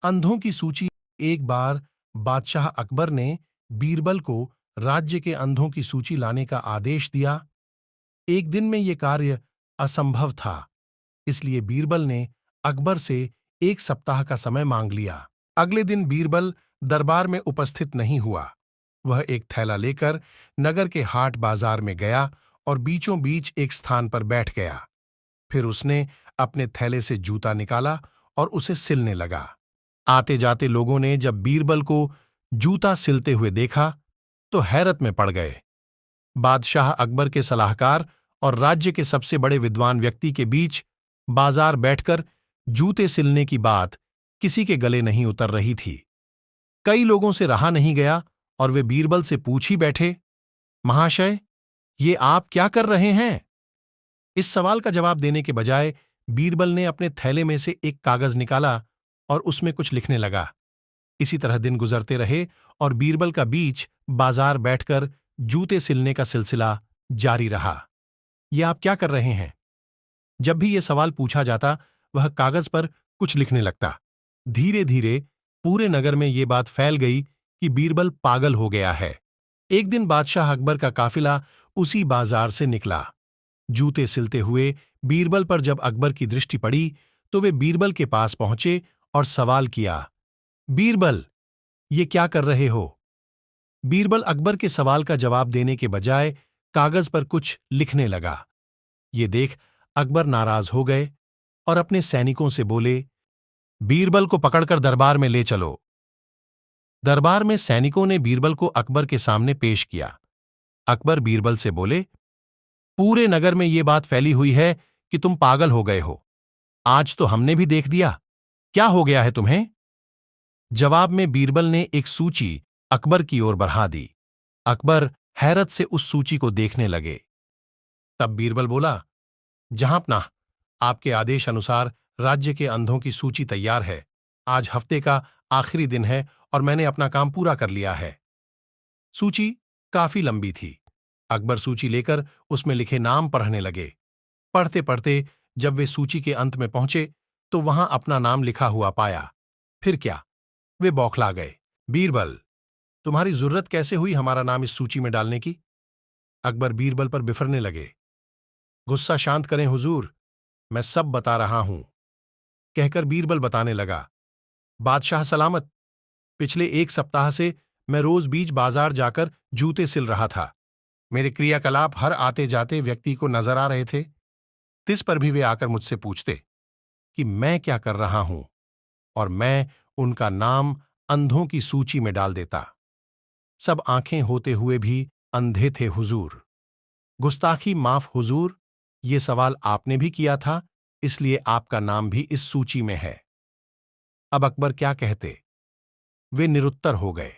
अंधों की सूची। एक बार बादशाह अकबर ने बीरबल को राज्य के अंधों की सूची लाने का आदेश दिया। एक दिन में यह कार्य असंभव था, इसलिए बीरबल ने अकबर से 1 सप्ताह का समय मांग लिया। अगले दिन बीरबल दरबार में उपस्थित नहीं हुआ। वह एक थैला लेकर नगर के हाट बाजार में गया और बीचों बीच एक स्थान पर बैठ गया। फिर उसने अपने थैले से जूता निकाला और उसे सिलने लगा। आते जाते लोगों ने जब बीरबल को जूता सिलते हुए देखा तो हैरत में पड़ गए। बादशाह अकबर के सलाहकार और राज्य के सबसे बड़े विद्वान व्यक्ति के बीच बाजार बैठकर जूते सिलने की बात किसी के गले नहीं उतर रही थी। कई लोगों से रहा नहीं गया और वे बीरबल से पूछ ही बैठे, महाशय, ये आप क्या कर रहे हैं? इस सवाल का जवाब देने के बजाय बीरबल ने अपने थैले में से एक कागज निकाला और उसमें कुछ लिखने लगा। इसी तरह दिन गुजरते रहे और बीरबल का बीच बाजार बैठकर जूते सिलने का सिलसिला जारी रहा। ये आप क्या कर रहे हैं? जब भी यह सवाल पूछा जाता, वह कागज पर कुछ लिखने लगता। धीरे धीरे पूरे नगर में यह बात फैल गई कि बीरबल पागल हो गया है। एक दिन बादशाह अकबर का काफिला उसी बाजार से निकला। जूते सिलते हुए बीरबल पर जब अकबर की दृष्टि पड़ी तो वे बीरबल के पास पहुंचे और सवाल किया, बीरबल, ये क्या कर रहे हो? बीरबल अकबर के सवाल का जवाब देने के बजाय कागज पर कुछ लिखने लगा। ये देख अकबर नाराज हो गए और अपने सैनिकों से बोले, बीरबल को पकड़कर दरबार में ले चलो। दरबार में सैनिकों ने बीरबल को अकबर के सामने पेश किया। अकबर बीरबल से बोले, पूरे नगर में ये बात फैली हुई है कि तुम पागल हो गए हो। आज तो हमने भी देख दिया, क्या हो गया है तुम्हें? जवाब में बीरबल ने एक सूची अकबर की ओर बढ़ा दी। अकबर हैरत से उस सूची को देखने लगे। तब बीरबल बोला, जहांपनाह, आपके आदेश अनुसार राज्य के अंधों की सूची तैयार है। आज हफ्ते का आखिरी दिन है और मैंने अपना काम पूरा कर लिया है। सूची काफी लंबी थी। अकबर सूची लेकर उसमें लिखे नाम पढ़ने लगे। पढ़ते पढ़ते जब वे सूची के अंत में पहुंचे तो वहां अपना नाम लिखा हुआ पाया। फिर क्या, वे बौखला गए। बीरबल, तुम्हारी जरूरत कैसे हुई हमारा नाम इस सूची में डालने की? अकबर बीरबल पर बिफरने लगे। गुस्सा शांत करें हुजूर, मैं सब बता रहा हूं, कहकर बीरबल बताने लगा। बादशाह सलामत, पिछले 1 सप्ताह से मैं रोज बीच बाजार जाकर जूते सिल रहा था। मेरे क्रियाकलाप हर आते जाते व्यक्ति को नजर आ रहे थे। तिस पर भी वे आकर मुझसे पूछते कि मैं क्या कर रहा हूं, और मैं उनका नाम अंधों की सूची में डाल देता। सब आंखें होते हुए भी अंधे थे हुजूर। गुस्ताखी माफ हुजूर, ये सवाल आपने भी किया था, इसलिए आपका नाम भी इस सूची में है। अब अकबर क्या कहते? वे निरुत्तर हो गए।